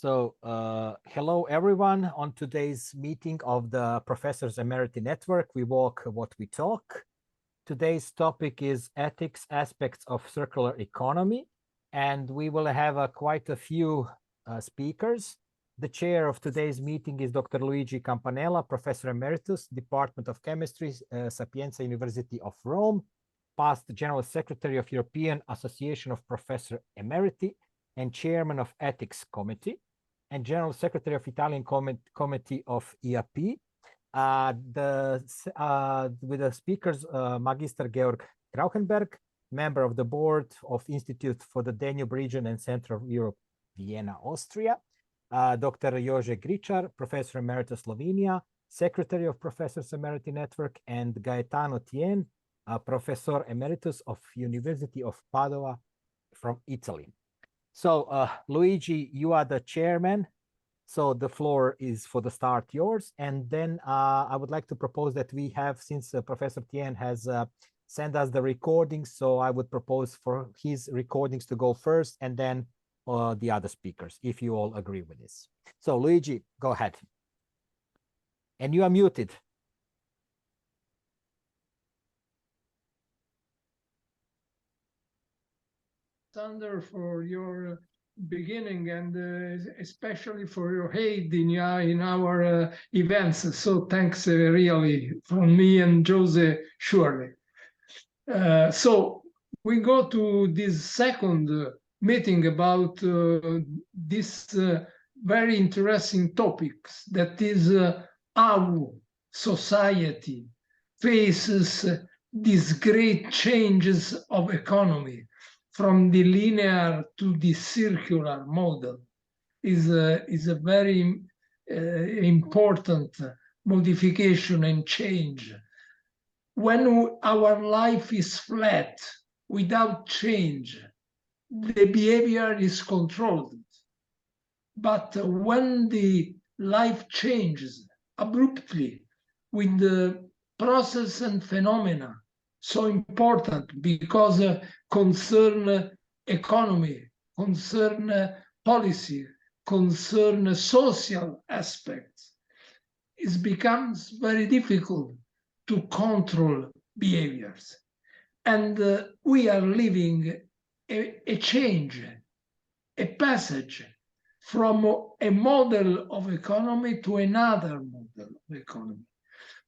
Hello everyone. On today's meeting of the Professors Emeriti Network, we walk what we talk. Today's topic is ethics aspects of circular economy, and we will have quite a few speakers. The chair of today's meeting is Dr. Luigi Campanella, Professor Emeritus, Department of Chemistry, Sapienza University of Rome, past General Secretary of European Association of Professor Emeriti, and Chairman of Ethics Committee, and General Secretary of Italian Committee of EAPE. With the speakers, Magister Georg.Krauchenberg, member of the board of Institute for the Danube region and Central Europe, Vienna, Austria. Dr. Jože Gričar, Professor Emeritus Slovenia, Secretary of Professors Emeriti Network, and Gaetano Thiene, Professor Emeritus of University of Padua from Italy. So, Luigi, you are the chairman. So the floor is for the start yours. And then I would like to propose that we have, since Professor Thiene has sent us the recordings, so I would propose for his recordings to go first and then the other speakers, if you all agree with this. So Luigi, go ahead. And you are muted. Sander, for your beginning and especially for your aid in our events. So thanks really from me and Jože, surely. So we go to this second meeting about this very interesting topics, that is how society faces these great changes of economy from the linear to the circular model is a very important modification and change. When our life is flat, without change, the behavior is controlled. But when the life changes abruptly with the process and phenomena so important because concern economy, concern policy, concern social aspects, it becomes very difficult to control behaviors. And we are living a change, a passage from a model of economy to another model of economy,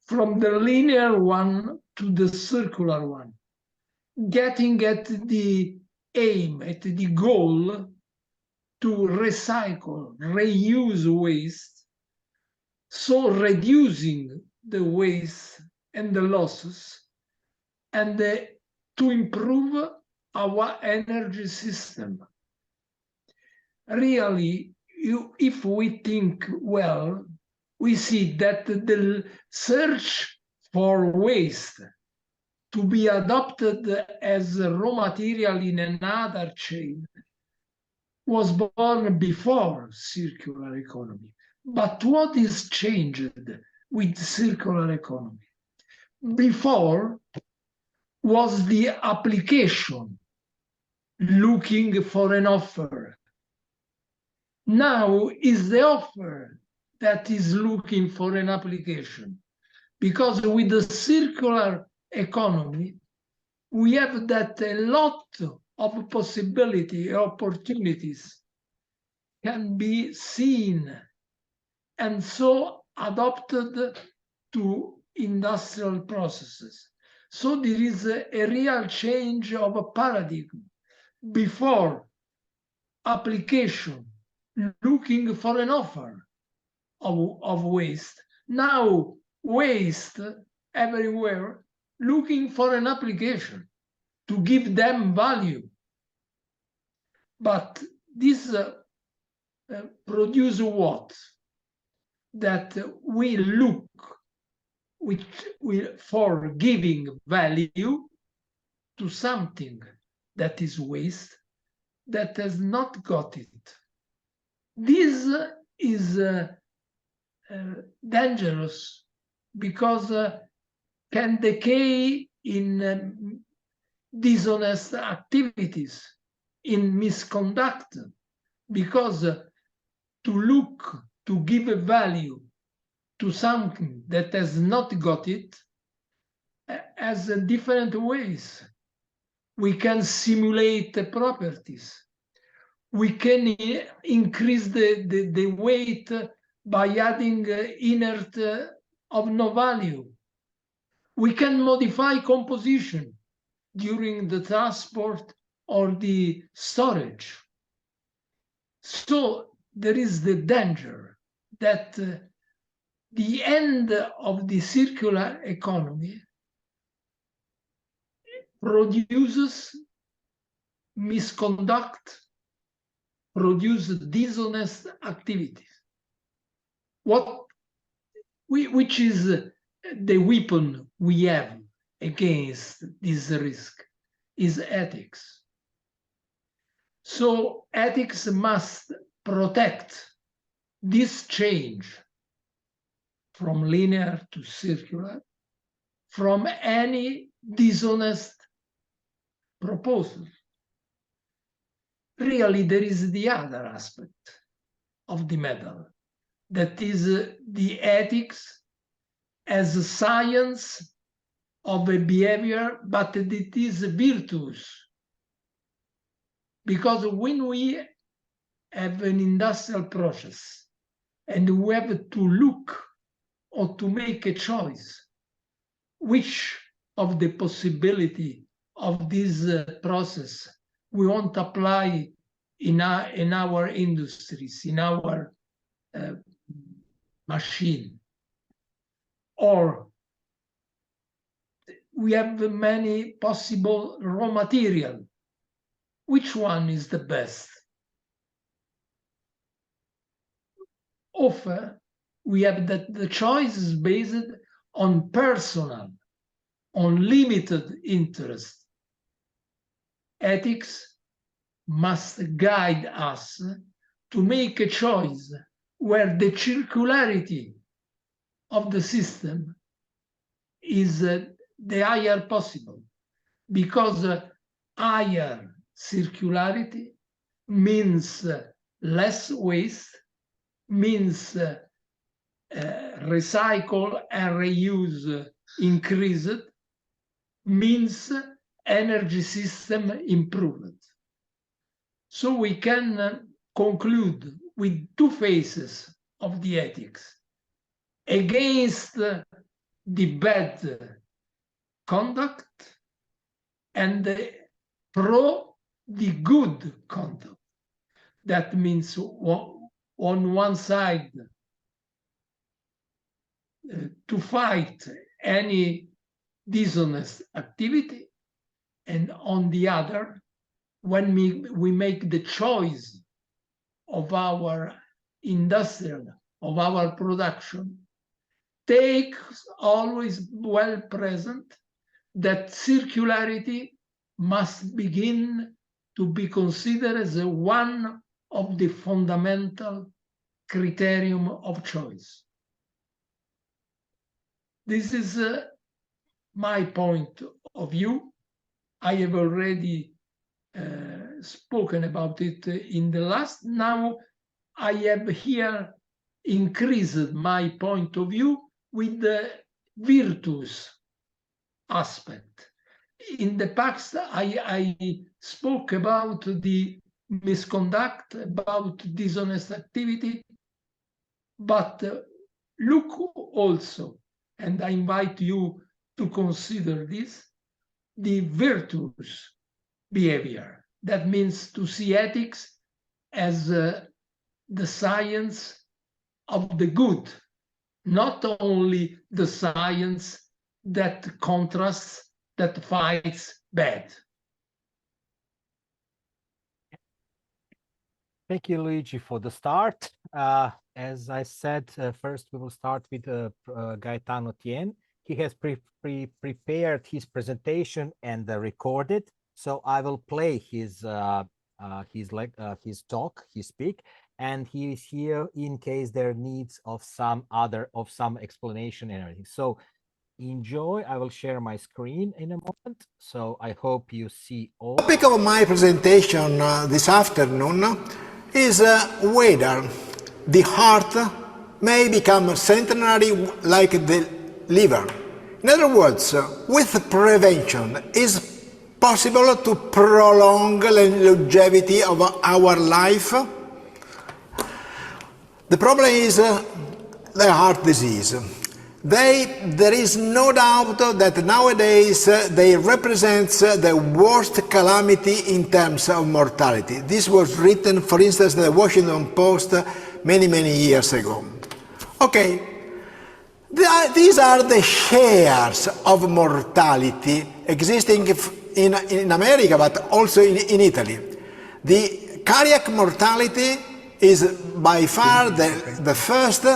from the linear one to the circular one, getting at the aim, at the goal to recycle, reuse waste, so reducing the waste and the losses, and to improve our energy system. Really, if we think well, we see that the search for waste to be adopted as a raw material in another chain was born before circular economy. But what is changed with circular economy? Before was the application looking for an offer. Now is the offer that is looking for an application. Because with the circular economy, we have that a lot of possibility, opportunities can be seen and so adopted to industrial processes. So there is a real change of a paradigm. Before, application, looking for an offer of waste. Now, waste everywhere, looking for an application to give them value. But this produce what? That we look for giving value to something that is waste, that has not got it. This is dangerous because can decay in dishonest activities, in misconduct, because to look, to give a value to something that has not got it as different ways. We can simulate the properties. We can increase the weight by adding inert of no value. We can modify composition during the transport or the storage. So there is the danger that the end of the circular economy produces misconduct, produces dishonest activities. Which is the weapon we have against this risk is ethics. So ethics must protect this change from linear to circular from any dishonest proposal. Really, there is the other aspect of the medal, that is the ethics as a science of a behavior, but it is virtuous. Because when we have an industrial process and we have to look or to make a choice, which of the possibility of this process we want to apply in our industries, in our machine, or we have many possible raw material. Which one is the best? Often we have that the choice is based on personal, on limited interest. Ethics must guide us to make a choice where the circularity of the system is the higher possible, because higher circularity means less waste, means recycle and reuse increased, means energy system improved. So we can conclude with two phases of the ethics: against the bad conduct and pro the good conduct. That means on one side to fight any dishonest activity, and on the other, when we make the choice of our industrial, of our production, take always well present that circularity must begin to be considered as one of the fundamental criterion of choice. This is my point of view. I have already spoken about it in the last. Now I have here increased my point of view with the virtuous aspect. In the past, I spoke about the misconduct, about dishonest activity, but look also, and I invite you to consider this, the virtuous behavior. That means to see ethics as the science of the good, not only the science that contrasts, that fights bad. Thank you, Luigi, for the start. As I said, first we will start with Gaetano Thiene. He has prepared his presentation and recorded, so I will play his talk, his speak, and he is here in case there needs of some explanation and everything. So enjoy. I will share my screen in a moment, so I hope you see all. The topic of my presentation this afternoon is whether the heart may become centenary like the liver. In other words, with prevention, is possible to prolong the longevity of our life? The problem is the heart disease. There is no doubt that nowadays they represent the worst calamity in terms of mortality. This was written, for instance, in the Washington Post many years ago. Okay, these are the shares of mortality existing in America, but also in Italy. The cardiac mortality is by far the first,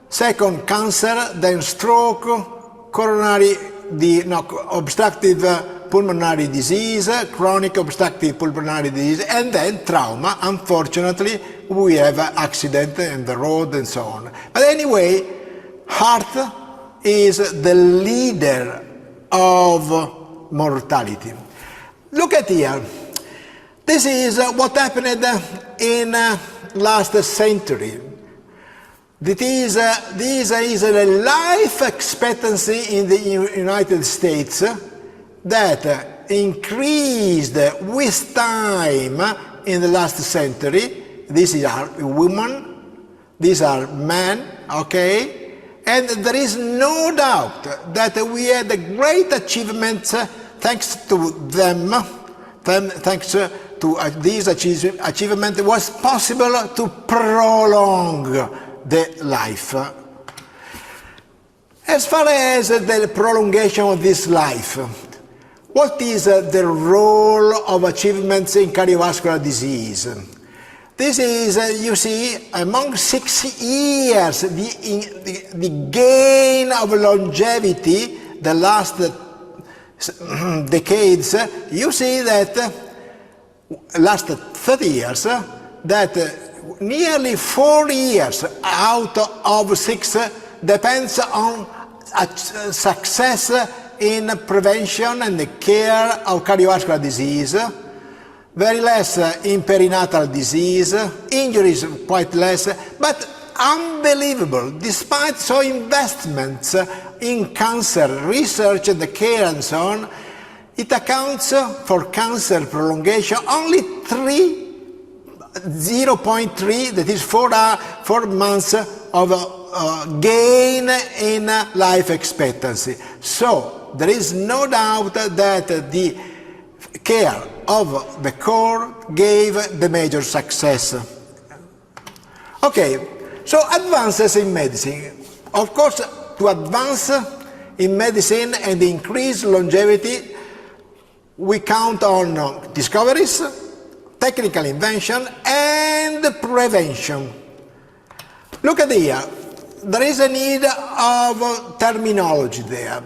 second cancer, then stroke, coronary, obstructive pulmonary disease, chronic obstructive pulmonary disease, and then trauma. Unfortunately, we have accident in the road and so on. But anyway, heart is the leader of mortality. Look at here. This is what happened in last century. This is the life expectancy in the United States that increased with time in the last century. These are women, these are men, okay? And there is no doubt that we had a great achievement thanks to them, thanks to these achievements, it was possible to prolong the life. As far as the prolongation of this life, what is the role of achievements in cardiovascular disease? This is, you see, among 6 years, the gain of longevity, the last decades, you see that last 30 years, that nearly 4 years out of 6 depends on success in prevention and the care of cardiovascular disease, very less in perinatal disease, injuries quite less, but unbelievable, despite so investments in cancer research and the care and so on, it accounts for cancer prolongation only 0.3, that is 4 months of gain in life expectancy. So there is no doubt that the care of the core gave the major success. Okay, so advances in medicine. Of course, to advance in medicine and increase longevity, we count on discoveries, technical invention, and prevention. Look at here. There is a need of terminology there.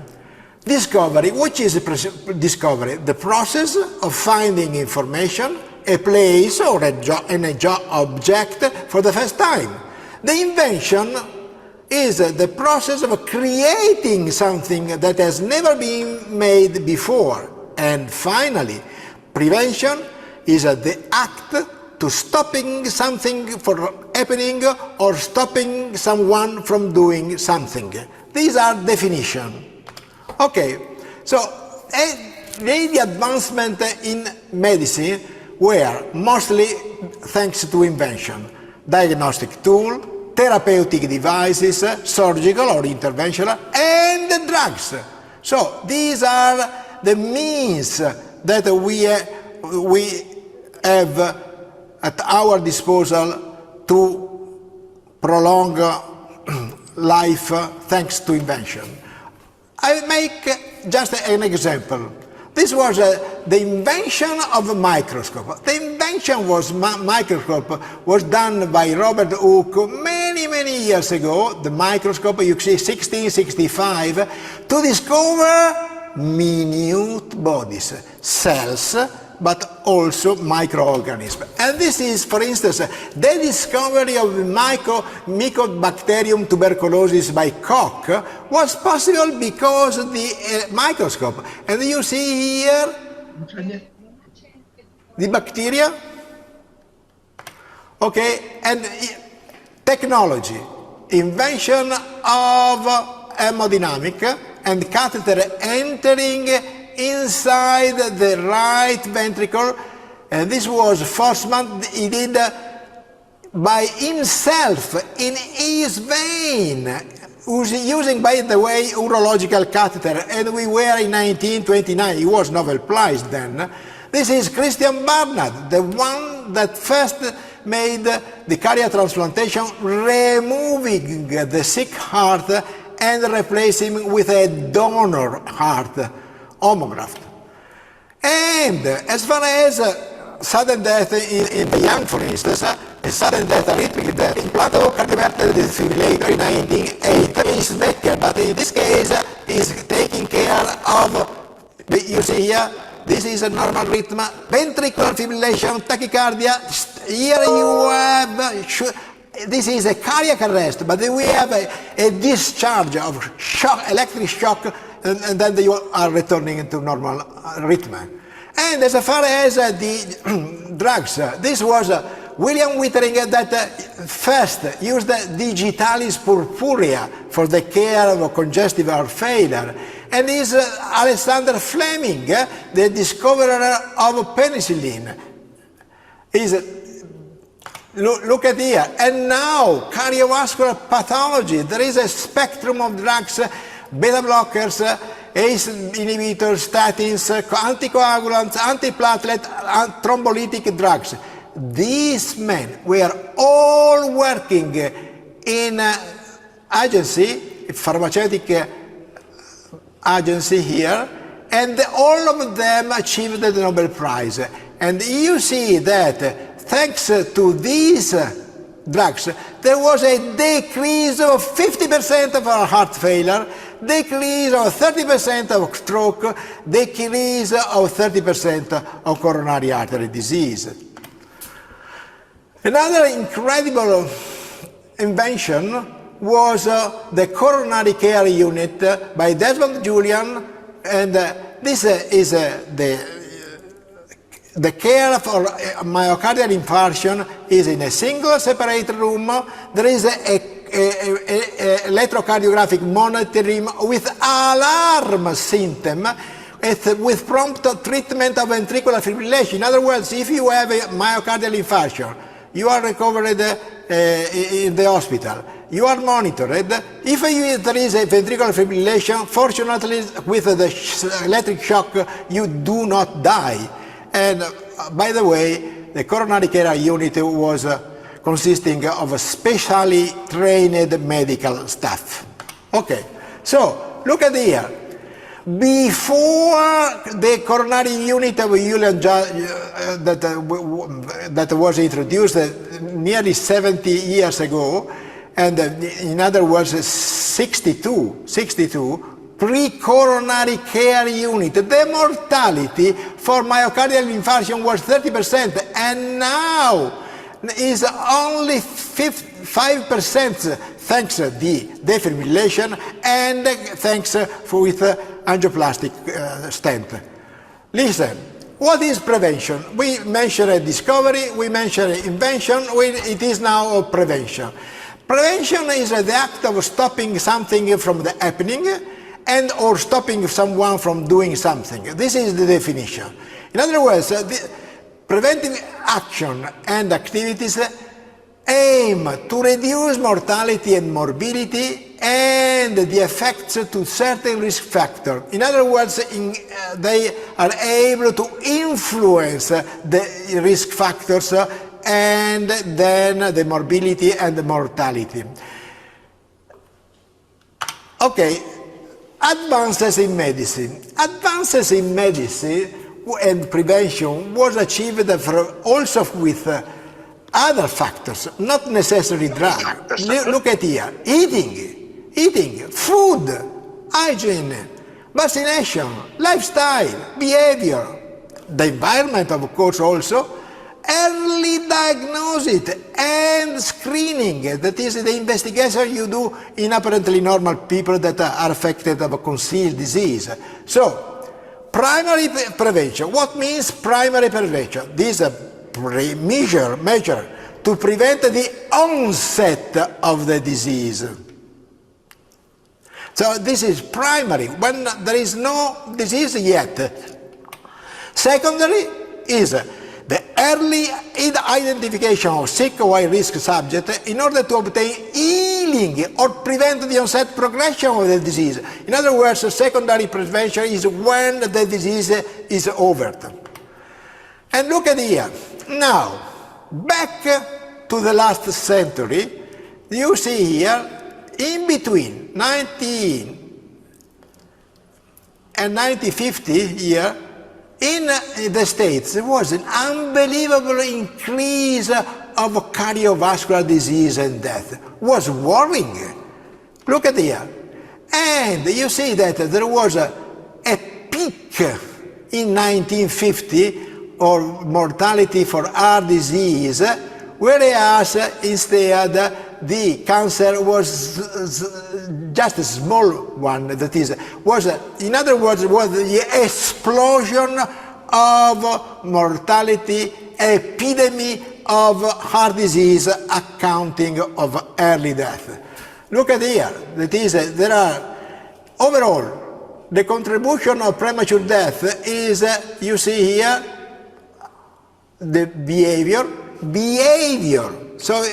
Discovery. Which is discovery? The process of finding information, a place or an object for the first time. The invention is the process of creating something that has never been made before. And finally, prevention is the act to stopping something from happening or stopping someone from doing something. These are definitions. Okay, so the advancement in medicine were mostly thanks to invention. Diagnostic tool, therapeutic devices, surgical or interventional, and drugs. So these are the means that we have at our disposal to prolong life thanks to invention. I make just an example. This was the invention of a microscope. The invention was microscope was done by Robert Hooke many years ago. The microscope, you see, 1665, to discover minute bodies, cells, but also microorganisms. And this is, for instance, the discovery of Mycobacterium tuberculosis by Koch was possible because of the microscope. And you see here the bacteria. Okay, and technology, invention of hemodynamic and catheter entering inside the right ventricle, and this was Forsman, he did by himself in his vein, using, by the way, urological catheter, and we were in 1929, he was Nobel Prize then. This is Christian Barnard, the one that first made the cardiac transplantation, removing the sick heart and replacing with a donor heart, homograft. And as far as sudden death in the young, for instance, a sudden death, arrhythmic death, implantable cardiovascular defibrillator in 1908 is better, but in this case is taking care of, you see here, this is a normal rhythm, ventricular fibrillation, tachycardia. Here you have, this is a cardiac arrest, but then we have a discharge of shock, electric shock, and then you are returning into normal rhythm. And as far as the drugs, this was William Wittering that first used digitalis purpurea for the care of congestive heart failure. And is Alexander Fleming, the discoverer of penicillin. Look at here. And now, cardiovascular pathology. There is a spectrum of drugs, beta blockers, ACE inhibitors, statins, anticoagulants, antiplatelet, thrombolytic drugs. These men were all working in agency, pharmaceutical agency here, and all of them achieved the Nobel Prize. And you see that thanks to these drugs, there was a decrease of 50% of our heart failure, decrease of 30% of stroke, decrease of 30% of coronary artery disease. Another incredible invention was the coronary care unit by Desmond Julian, and this is the care for myocardial infarction is in a single separate room. There is a electrocardiographic monitoring with alarm symptom with prompt treatment of ventricular fibrillation. In other words, if you have a myocardial infarction, you are recovered in the hospital. You are monitored. If there is a ventricular fibrillation, fortunately with the electric shock, you do not die. And by the way, the coronary care unit was consisting of specially trained medical staff. Okay, so look at here. Before the coronary unit of Julian that was introduced nearly 70 years ago, and in other words 62, pre-coronary care unit, the mortality for myocardial infarction was 30%, and now is only 5% thanks to the defibrillation and thanks with angioplastic stent. Listen, what is prevention? We mentioned discovery, we mentioned invention, it is now prevention. Prevention is the act of stopping something from the happening and or stopping someone from doing something. This is the definition. In other words, preventive action and activities aim to reduce mortality and morbidity and the effects to certain risk factors. In other words, they are able to influence the risk factors and then the morbidity and the mortality. Okay, advances in medicine. Advances in medicine and prevention was achieved also with other factors, not necessarily drugs. Look at here, eating, food, hygiene, vaccination, lifestyle, behavior, the environment of course also, early diagnosis and screening, that is the investigation you do in apparently normal people that are affected of a concealed disease. So, primary prevention. What means primary prevention? This is a measure to prevent the onset of the disease. So this is primary, when there is no disease yet. Secondary is the early identification of sick or high-risk subject in order to obtain healing or prevent the onset progression of the disease. In other words, secondary prevention is when the disease is over. And look at here. Now, back to the last century, you see here, in between 19 and 1950 here, in the States, there was an unbelievable increase of cardiovascular disease and death. It was worrying. Look at here. And you see that there was a peak in 1950 of mortality for heart disease, whereas instead the cancer was just a small one, that is, in other words, was the explosion of mortality, epidemic of heart disease accounting of early death. Look at here, that is, there are, overall, the contribution of premature death is, you see here, the behavior. So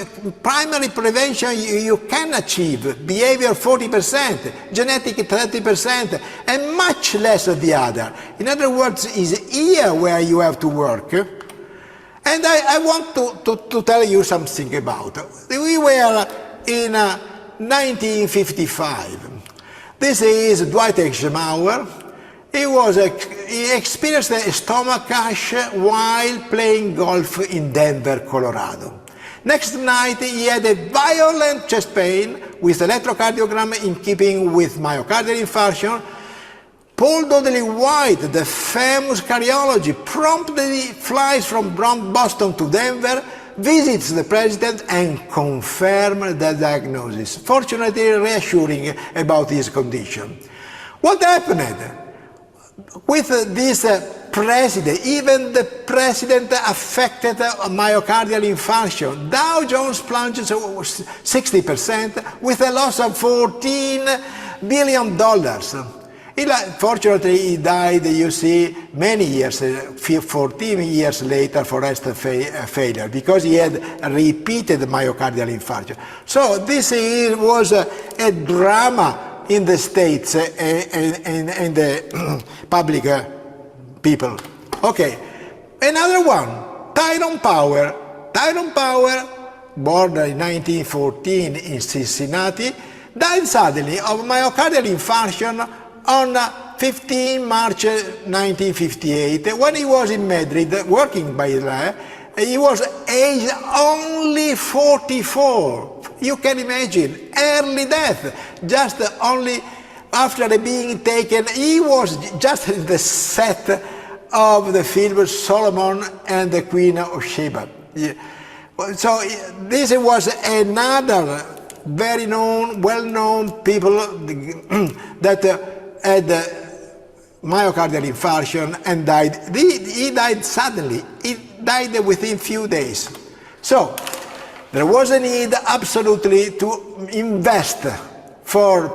primary prevention you can achieve, behavior 40%, genetic 30%, and much less the other. In other words, is here where you have to work. And I want to tell you something about. We were in 1955. This is Dwight Eisenhower. He experienced a stomach ache while playing golf in Denver, Colorado. Next night, he had a violent chest pain with electrocardiogram in keeping with myocardial infarction. Paul Dudley White, the famous cardiologist, promptly flies from Boston to Denver, visits the president, and confirms the diagnosis, fortunately reassuring about his condition. What happened? With this president, even the president affected myocardial infarction. Dow Jones plunges 60% with a loss of $14 billion. Fortunately, he died, you see, many years, 14 years later for resting failure, because he had repeated myocardial infarction. So this was a drama in the States and the public people. Okay, another one, Tyrone Power. Tyrone Power, born in 1914 in Cincinnati, died suddenly of myocardial infarction on 15 March 1958, when he was in Madrid working by there. He was aged only 44. You can imagine, early death, just only after being taken. He was just in the set of the film Solomon and the Queen of Sheba. So this was another very known, well-known people that had myocardial infarction and died. He died suddenly. He died within few days. So there was a need absolutely to invest for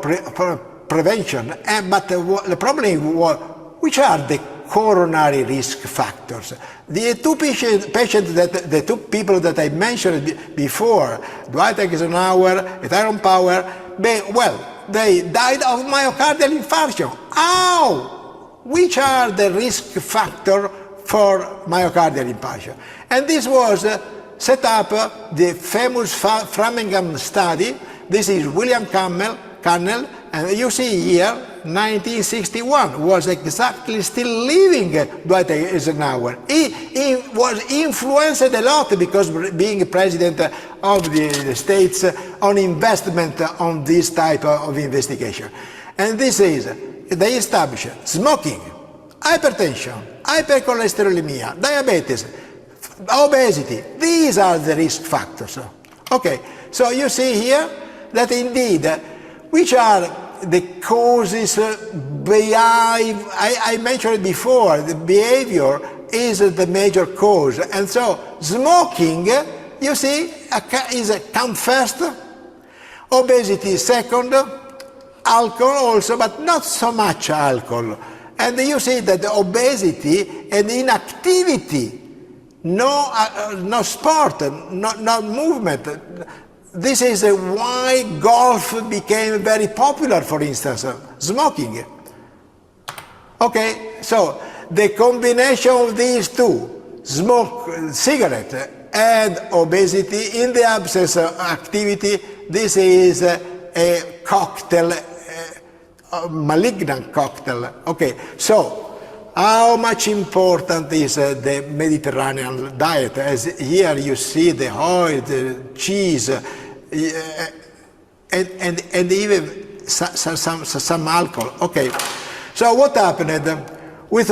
prevention, but the problem was, which are the coronary risk factors? The two the two people that I mentioned before, Dwight Eisenhower and Tyrone Power, they died of myocardial infarction. How? Which are the risk factors for myocardial infarction? And this was set up the famous Framingham study. This is William Cannell, and you see here, 1961, was exactly still living Dwight Eisenhower. He was influenced a lot because being president of the States on investment on this type of investigation. And this is, they established smoking, hypertension, hypercholesterolemia, diabetes, obesity. These are the risk factors. Okay, so you see here that indeed, which are the causes behind, I mentioned it before, the behavior is the major cause. And so smoking you see, is come first, obesity second, alcohol also, but not so much alcohol. And you see that obesity and inactivity, no sport, no movement. This is why golf became very popular, for instance, smoking. Okay, so the combination of these two, smoke, cigarette, and obesity in the absence of activity, this is a cocktail, a malignant cocktail. Okay, so how much important is the Mediterranean diet? As here you see the oil, the cheese, and even some alcohol. Okay, so what happened with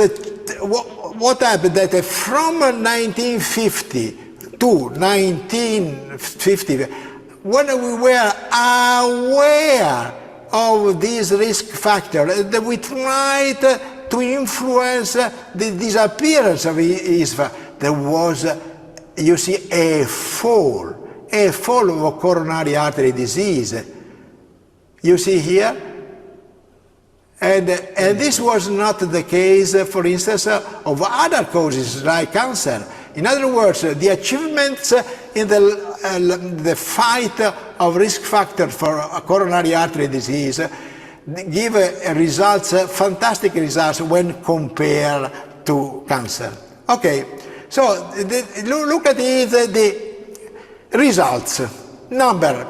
what happened that from 1950 to 1950, when we were aware of these risk factors, we tried to influence the disappearance of his. There was, you see, a fall of coronary artery disease. You see here? And this was not the case, for instance, of other causes like cancer. In other words, the achievements in the fight of risk factor for coronary artery disease give results, fantastic results when compared to cancer. Okay, so look at the results. Number.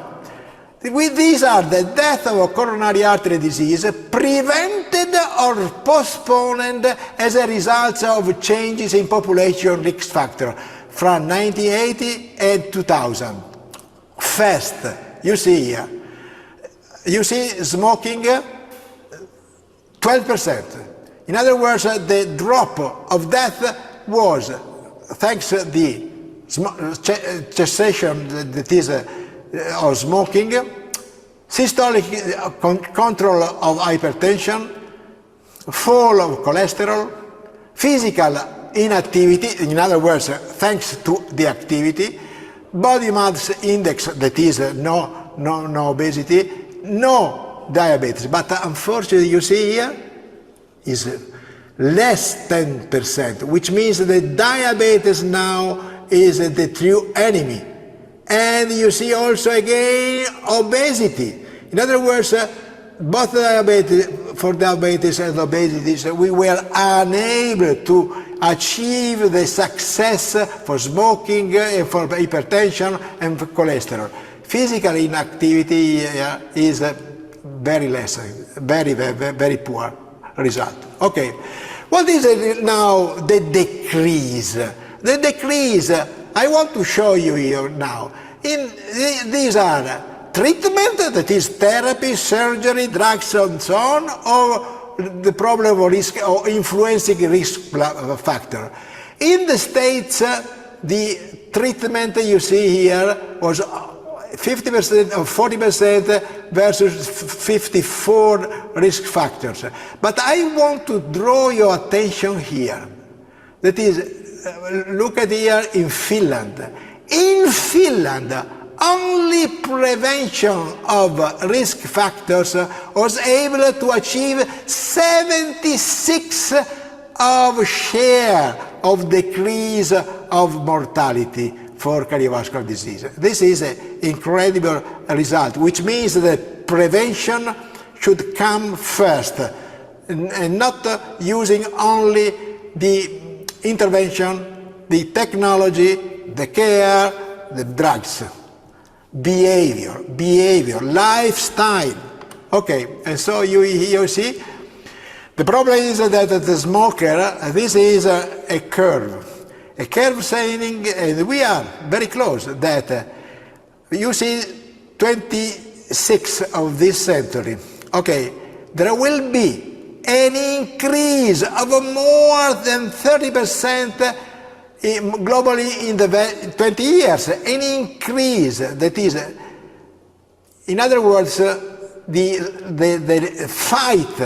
These are the death of coronary artery disease prevented or postponed as a result of changes in population risk factor from 1980 and 2000. First, you see here, you see smoking 12%. In other words, the drop of death was thanks to the cessation that is of smoking, systolic control of hypertension, fall of cholesterol, physical inactivity, in other words, thanks to the activity, body mass index, that is no obesity, no diabetes. But unfortunately, you see here, is less 10%, which means that diabetes now is the true enemy. And you see also again obesity. In other words, both diabetes and obesity, we were unable to achieve the success for smoking, for hypertension, and for cholesterol. Physical inactivity is very less, very poor result. Okay, what is now the decrease? The decrease, I want to show you here now. These are treatment, that is therapy, surgery, drugs, and so on, or the problem of risk or influencing risk factor. In the States, the treatment you see here was 50% or 40% versus 54 risk factors. But I want to draw your attention here. That is, look at here in Finland. In Finland, only prevention of risk factors was able to achieve 76 of share of decrease of mortality for cardiovascular disease. This is an incredible result, which means that prevention should come first, and not using only the intervention, the technology, the care, the drugs. Behavior, lifestyle. Okay, and so you see, the problem is that the smoker, this is a curve. A curve saying, and we are very close, that you see 26 of this century. Okay, there will be an increase of more than 30% globally in the 20 years, an increase that is, in other words, the fight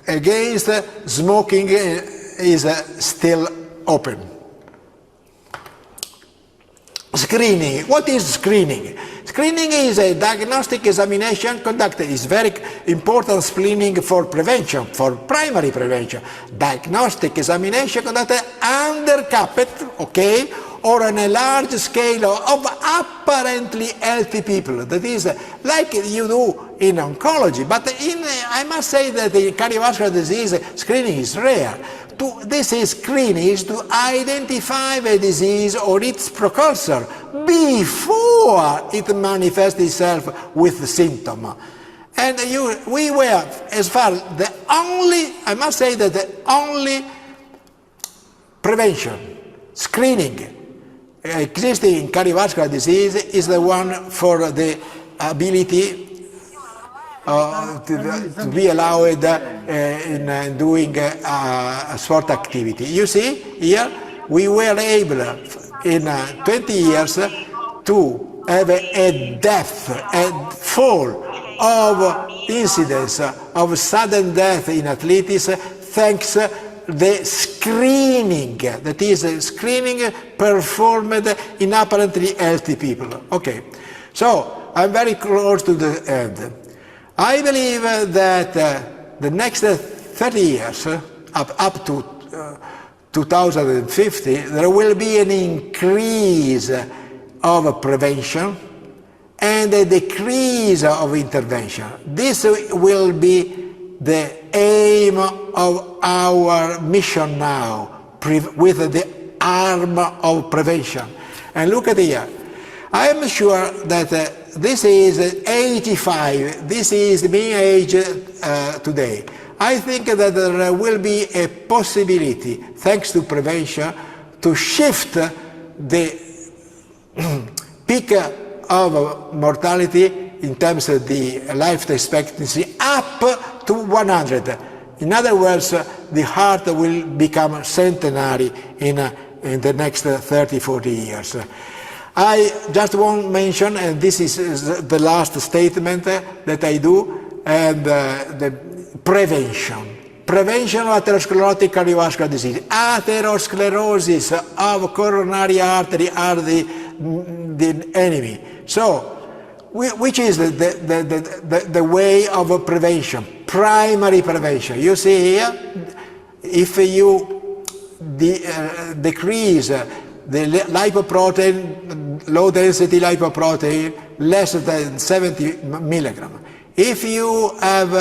against smoking is still open. Screening. What is screening? Screening is a diagnostic examination conducted. It's very important screening for prevention, for primary prevention. Diagnostic examination conducted under carpet, okay, or on a large scale of apparently healthy people. That is like you do in oncology. But I must say that the cardiovascular disease screening is rare. This is screening is to identify the disease or its precursor before it manifests itself with the symptom. And we were, as far the only, I must say that the only prevention, screening existing in cardiovascular disease is the one for the ability to be allowed in doing sport activity. You see, here we were able in 20 years to have a death, a fall of incidence of sudden death in athletes thanks the screening, that is screening performed in apparently healthy people. Okay, so I'm very close to the end. I believe that the next 30 years, up to 2050, there will be an increase of prevention and a decrease of intervention. This will be the aim of our mission now, with the arm of prevention. And look at here. I am sure that this is 85, this is me age today. I think that there will be a possibility, thanks to prevention, to shift the peak of mortality in terms of the life expectancy up to 100. In other words, the heart will become centenary in the next 30, 40 years. I just want to mention, and this is the last statement that I do, and the prevention. Prevention of atherosclerotic cardiovascular disease. Atherosclerosis of coronary artery are the enemy. So, which is the way of prevention? Primary prevention. You see here, if you decrease the lipoprotein, low density lipoprotein, less than 70 milligram. If you have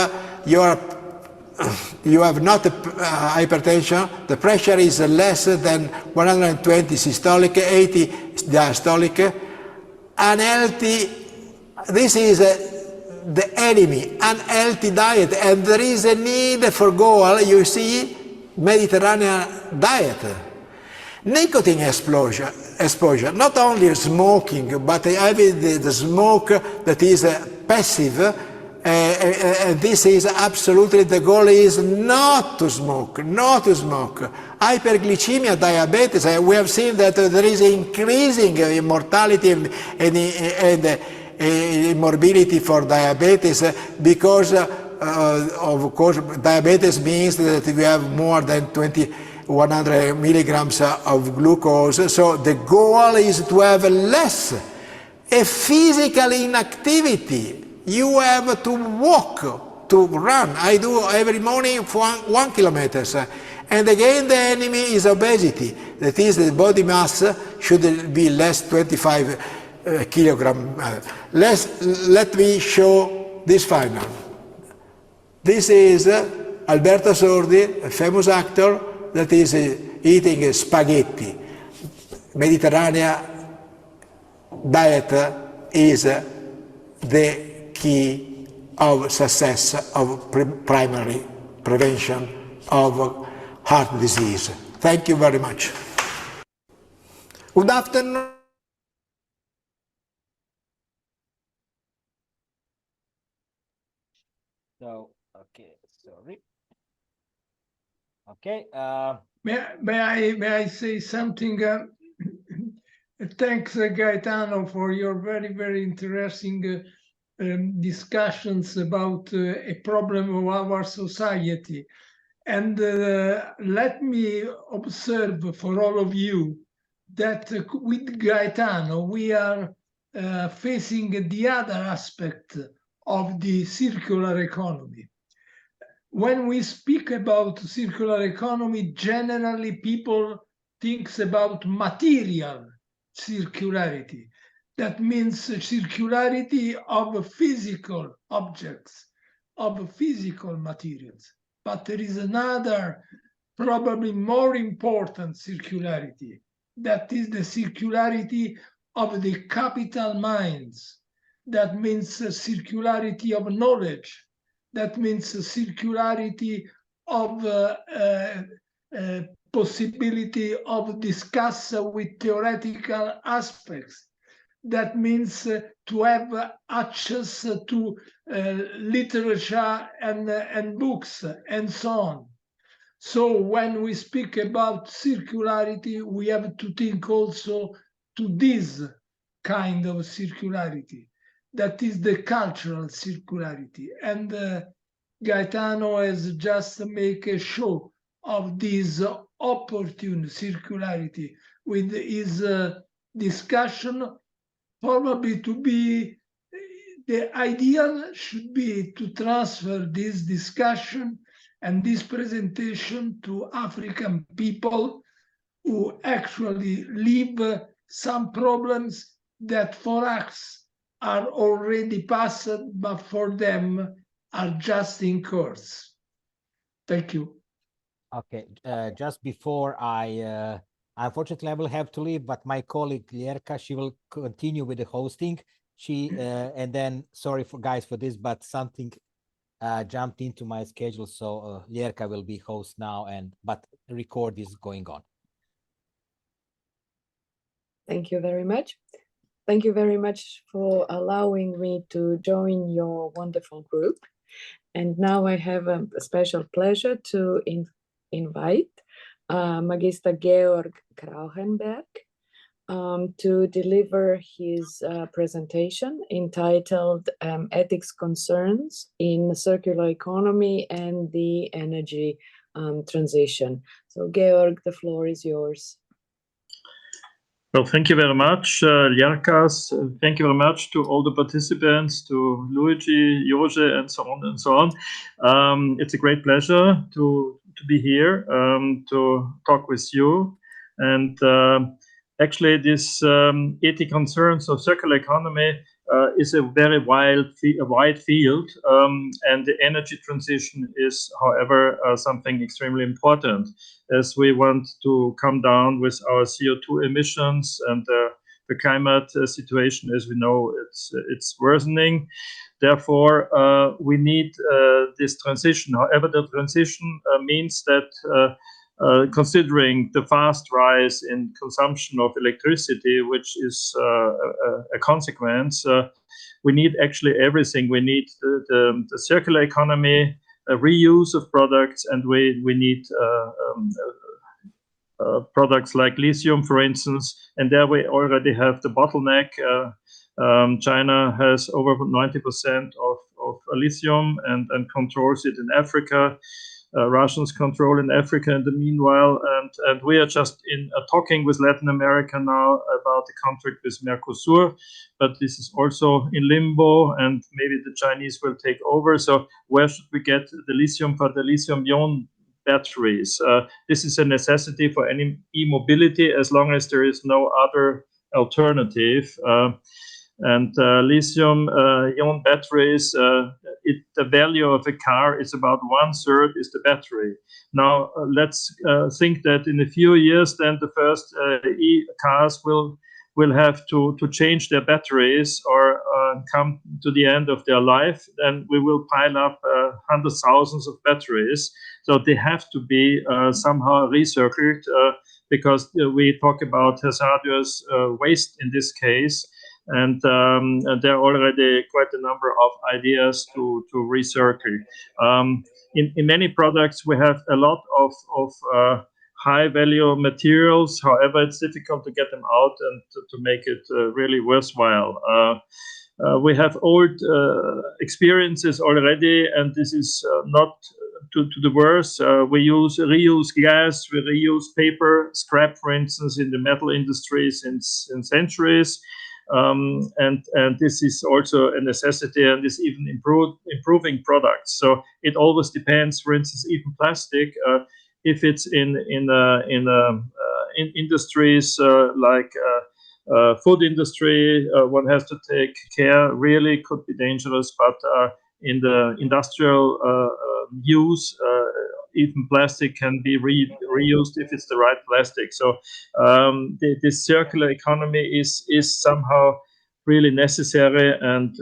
not hypertension, the pressure is less than 120 systolic, 80 diastolic, unhealthy, this is the enemy, unhealthy diet, and there is a need for goal, you see, Mediterranean diet. Nicotine exposure, not only smoking, but having the smoke that is passive, and this is absolutely, the goal is not to smoke, not to smoke. Hyperglycemia, diabetes, we have seen that there is increasing mortality and morbidity for diabetes because, of course, diabetes means that we have more than 100 milligrams of glucose, so the goal is to have less. A physical inactivity, you have to walk, to run. I do every morning for 1 kilometer. And again, the enemy is obesity. That is, the body mass should be less 25 kilogram. Let me show this final. This is Alberto Sordi, a famous actor, that is eating spaghetti. Mediterranean diet is the key of success of primary prevention of heart disease. Thank you very much. Good afternoon. So, okay, sorry. Okay. May I say something? Thanks, Gaetano, for your very, very interesting discussions about a problem of our society. And let me observe for all of you that with Gaetano, we are facing the other aspect of the circular economy. When we speak about circular economy, generally people think about material circularity. That means circularity of physical objects, of physical materials. But there is another, probably more important circularity. That is the circularity of the capital minds. That means circularity of knowledge. That means circularity of possibility of discuss with theoretical aspects. That means to have access to literature and books and so on. So when we speak about circularity, we have to think also to this kind of circularity. That is the cultural circularity. And Gaetano has just make a show of this opportune circularity with his discussion. Probably to be, the ideal should be to transfer this discussion and this presentation to African people who actually live some problems that for us are already passed, but for them are just in course. Thank you. Okay, just before unfortunately I will have to leave, but my colleague Ljerka, she will continue with the hosting. She and then sorry for guys for this, but something jumped into my schedule, so Ljerka will be host now, but record is going on. Thank you very much. Thank you very much for allowing me to join your wonderful group. And now I have a special pleasure to invite Magister Georg.Krauchenberg to deliver his presentation entitled Ethics Concerns in Circular Economy and the Energy Transition. So Georg, the floor is yours. Well, thank you very much, Ljerkas. Thank you very much to all the participants, to Luigi, Jože, and so on and so on. It's a great pleasure to be here to talk with you. And actually, this ethical concerns of circular economy is a very wide field, and the energy transition is, however, something extremely important, as we want to come down with our CO2 emissions, and the climate situation, as we know, it's worsening. Therefore, we need this transition. However, the transition means that considering the fast rise in consumption of electricity, which is a consequence, we need actually everything. We need the circular economy, reuse of products, and we need products like lithium, for instance. And there we already have the bottleneck. China has over 90% of lithium and controls it in Africa. Russians control in Africa in the meanwhile, and we are just talking with Latin America now about the contract with Mercosur, but this is also in limbo, and maybe the Chinese will take over. So where should we get the lithium for the lithium-ion batteries? This is a necessity for any e-mobility as long as there is no other alternative. And lithium-ion batteries, the value of a car is about 1/3 is the battery. Now, let's think that in a few years, then the first e-cars will have to change their batteries or come to the end of their life. Then we will pile up hundreds of thousands of batteries. So they have to be somehow recircled because we talk about hazardous waste in this case. And there are already quite a number of ideas to recircle. In many products, we have a lot of high-value materials. However, it's difficult to get them out and to make it really worthwhile. We have old experiences already, and this is the worse. We reuse gas, we reuse paper, scrap, for instance, in the metal industry since centuries. And this is also a necessity, and is even improving products. So it always depends. For instance, even plastic, if it's in industries like food industry, one has to take care. Really, could be dangerous, but in the industrial use, even plastic can be reused if it's the right plastic. So this circular economy is somehow really necessary, and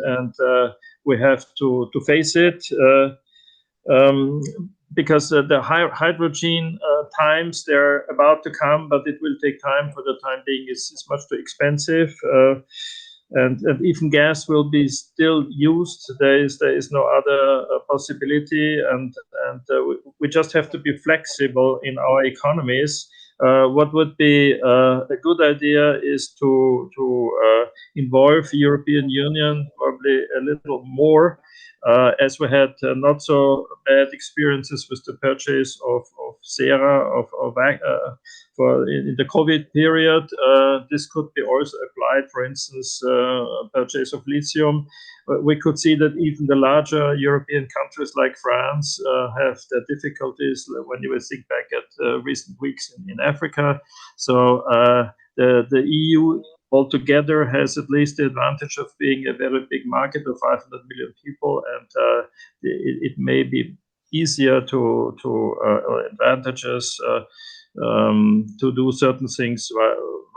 we have to face it, because the hydrogen times, they're about to come, but it will take time. For the time being, it's much too expensive. And even gas will be still used. There is no other possibility, and we just have to be flexible in our economies. What would be a good idea is to involve the European Union probably a little more, as we had not so bad experiences with the purchase of Sera, for in the COVID period. This could be also applied, for instance, purchase of lithium. We could see that even the larger European countries like France have their difficulties when you think back at recent weeks in Africa. So the EU altogether has at least the advantage of being a very big market of 500 million people, and it may be easier to advantages to do certain things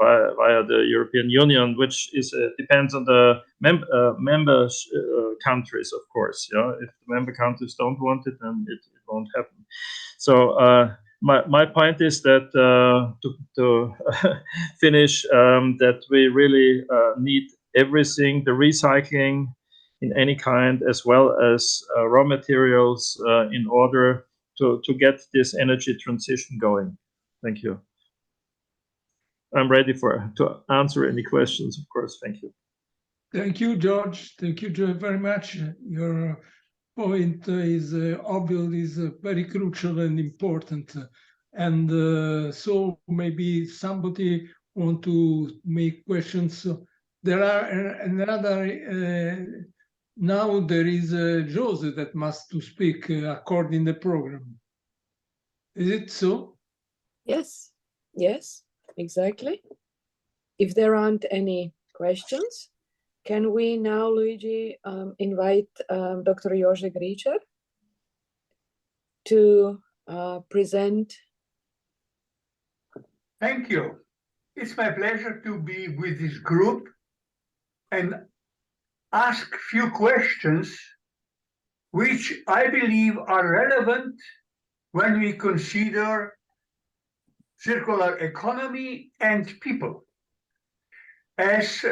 via the European Union, which is depends on the member countries, of course. Yeah, if the member countries don't want it, then it won't happen. So my point is that to finish, that we really need everything, the recycling in any kind, as well as raw materials, in order to get this energy transition going. Thank you. I'm ready to answer any questions, of course. Thank you. Thank you, George. Thank you, George, very much. Your point is obvious, is very crucial and important. And so maybe somebody want to make questions. There are another. Now there is Jože that must to speak according to the program. Is it so? Yes, yes, exactly. If there aren't any questions, can we now, Luigi, invite Dr. Jože Gričar to present? Thank you. It's my pleasure to be with this group and ask few questions which I believe are relevant when we consider circular economy and people. As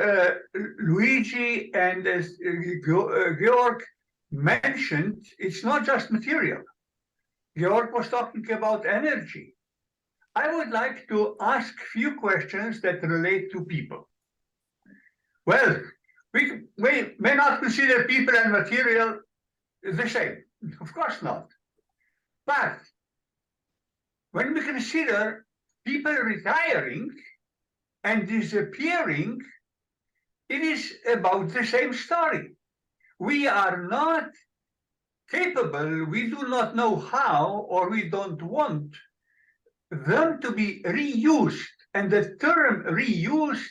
Luigi and as Georg mentioned, it's not just material. Georg was talking about energy. I would like to ask few questions that relate to people. Well, we may not consider people and material the same. Of course not. But when we consider people retiring and disappearing, it is about the same story. We are not capable, we do not know how, or we don't want them to be reused. And the term reused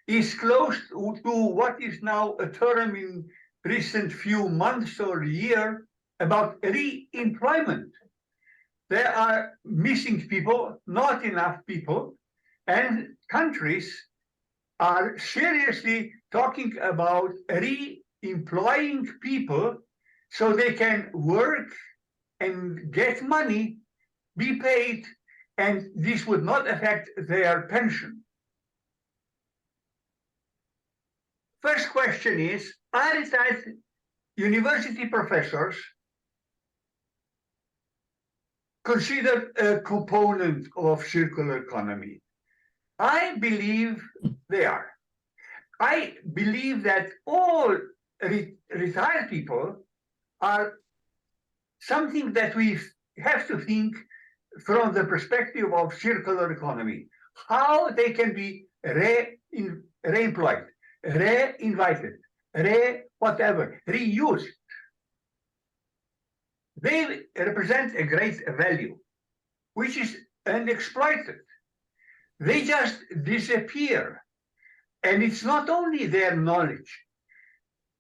is close to what is now a term in recent few months or year about re-employment. There are missing people, not enough people, and countries are seriously talking about re-employing people so they can work and get money, be paid, and this would not affect their pension. First question is, are retired university professors considered a component of circular economy? I believe they are. I believe that all retired people are something that we have to think from the perspective of circular economy, how they can be re-employed, re-invited, whatever, reused. They represent a great value, which is unexploited. They just disappear. And it's not only their knowledge,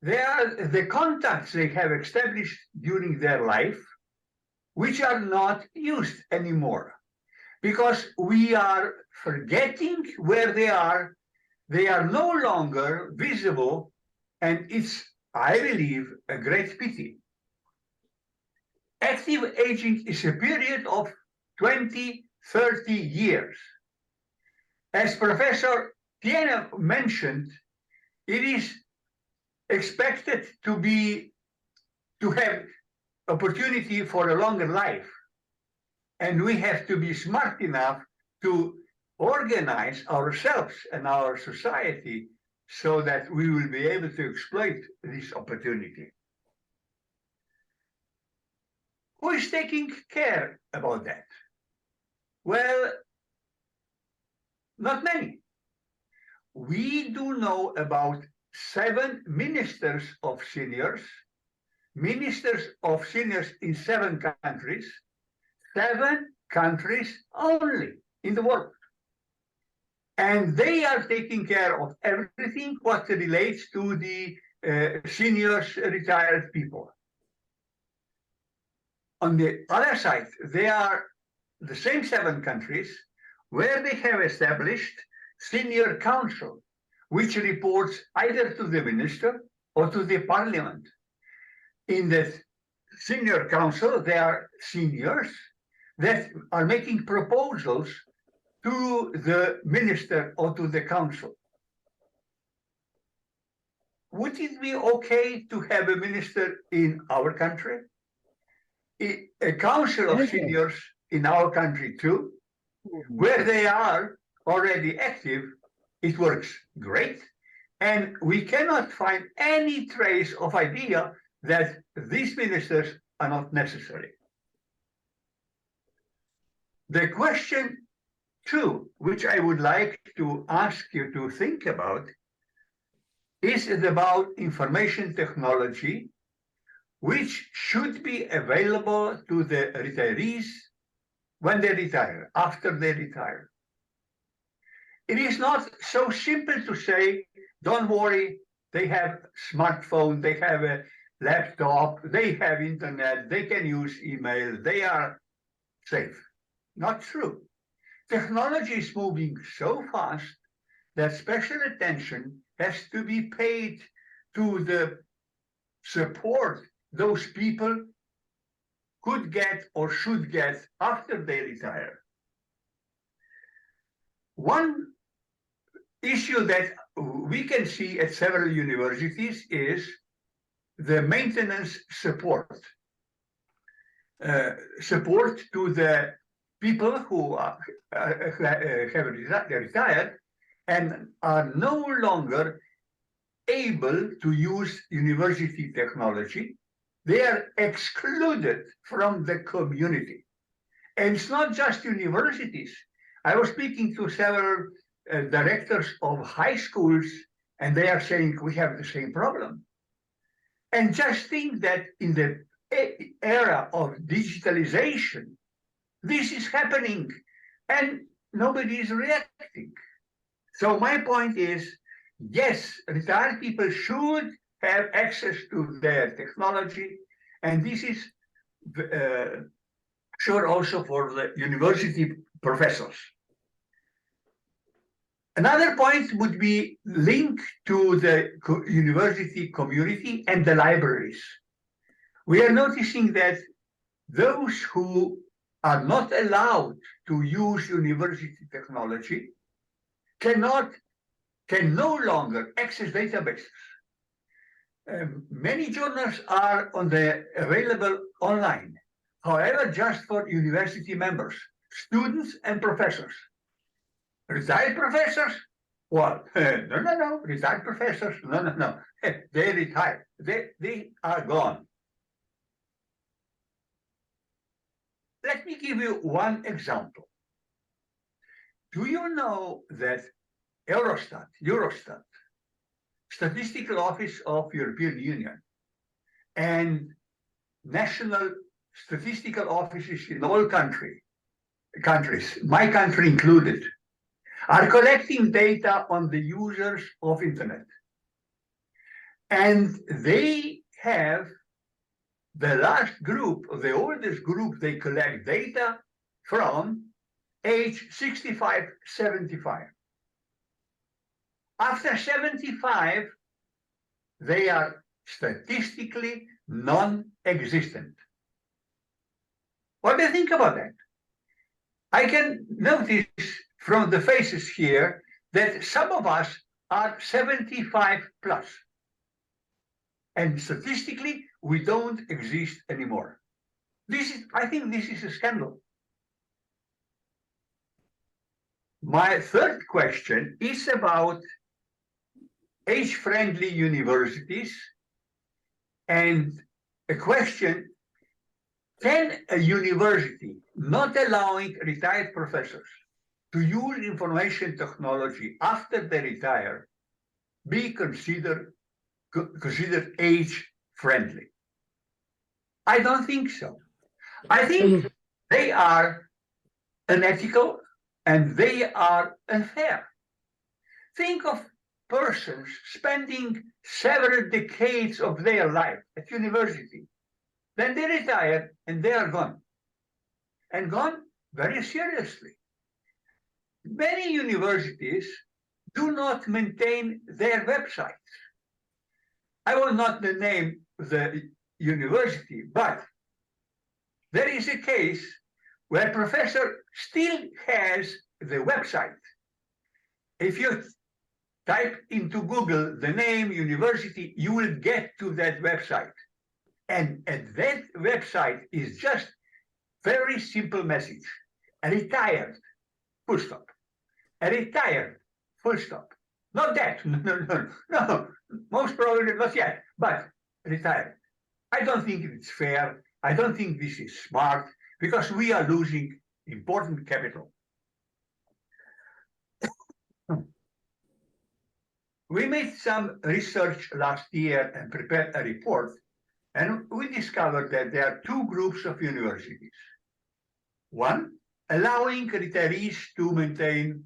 they are the contacts they have established during their life, which are not used anymore, because we are forgetting where they are no longer visible, and it's, I believe, a great pity. Active aging is a period of 20, 30 years. As Professor Thiene mentioned, it is expected to have opportunity for a longer life. And we have to be smart enough to organize ourselves and our society so that we will be able to exploit this opportunity. Who is taking care about that? Well, not many. We do know about 7 ministers of seniors in 7 countries, 7 countries only in the world. And they are taking care of everything what relates to the seniors, retired people. On the other side, they are the same 7 countries where they have established senior council, which reports either to the minister or to the parliament. In the senior council, there are seniors that are making proposals to the minister or to the council. Would it be okay to have a minister in our country? A council of seniors in our country too, where they are already active, it works great. And we cannot find any trace of idea that these ministers are not necessary. The question two, which I would like to ask you to think about, is about information technology, which should be available to the retirees when they retire, after they retire. It is not so simple to say, don't worry, they have smartphone, they have a laptop, they have internet, they can use email, they are safe. Not true. Technology is moving so fast that special attention has to be paid to the support those people could get or should get after they retire. One issue that we can see at several universities is the maintenance support. Support to the people who have retired and are no longer able to use university technology. They are excluded from the community. And it's not just universities. I was speaking to several directors of high schools, and they are saying we have the same problem. And just think that in the era of digitalization, this is happening and nobody is reacting. So my point is, yes, retired people should have access to their technology, and this is sure also for the university professors. Another point would be linked to the university community and the libraries. We are noticing that those who are not allowed to use university technology can no longer access databases. Many journals are available online, however, just for university members, students and professors. Retired professors? Well, no, retired professors, no. They retired, they are gone. let me give you one example. Do you know that Eurostat, Statistical Office of European Union, and national statistical offices in all countries, my country included, are collecting data on the users of internet. And they have the last group, the oldest group they collect data from age 65, 75. After 75, they are statistically non-existent. What do you think about that? I can notice from the faces here that some of us are 75 plus. And statistically, we don't exist anymore. I think this is a scandal. My third question is about age-friendly universities, and a question: can a university not allowing retired professors to use information technology after they retire be considered age-friendly? I don't think so. I think they are unethical and they are unfair. Think of persons spending several decades of their life at university. Then they retire and they are gone. And gone very seriously. Many universities do not maintain their websites. I will not name the university, but there is a case where a professor still has the website. If you type into Google the name university, you will get to that website. And at that website is just very simple message: retired, full stop. Retired, full stop. Not that, no, most probably not yet, but retired. I don't think it's fair. I don't think this is smart, because we are losing important capital. We made some research last year and prepared a report, and we discovered that there are two groups of universities. One, allowing retirees to maintain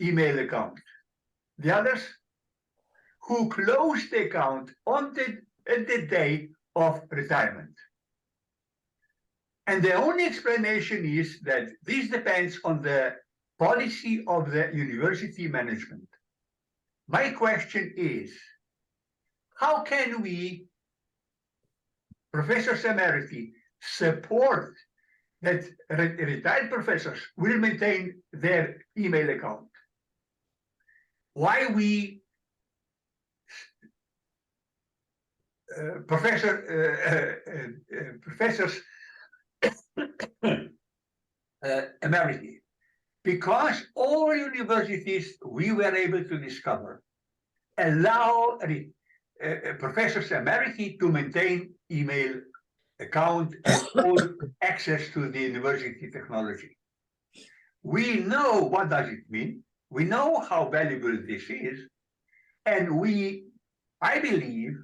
email account. The others, who close the account on the day of retirement. And the only explanation is that this depends on the policy of the university management. My question is, how can we, Professors Emeriti, support that retired professors will maintain their email account? Why we, professors Emeriti? Because all universities we were able to discover allow professors Emeriti to maintain email account and all access to the university technology. We know what does it mean. We know how valuable this is, and we, I believe,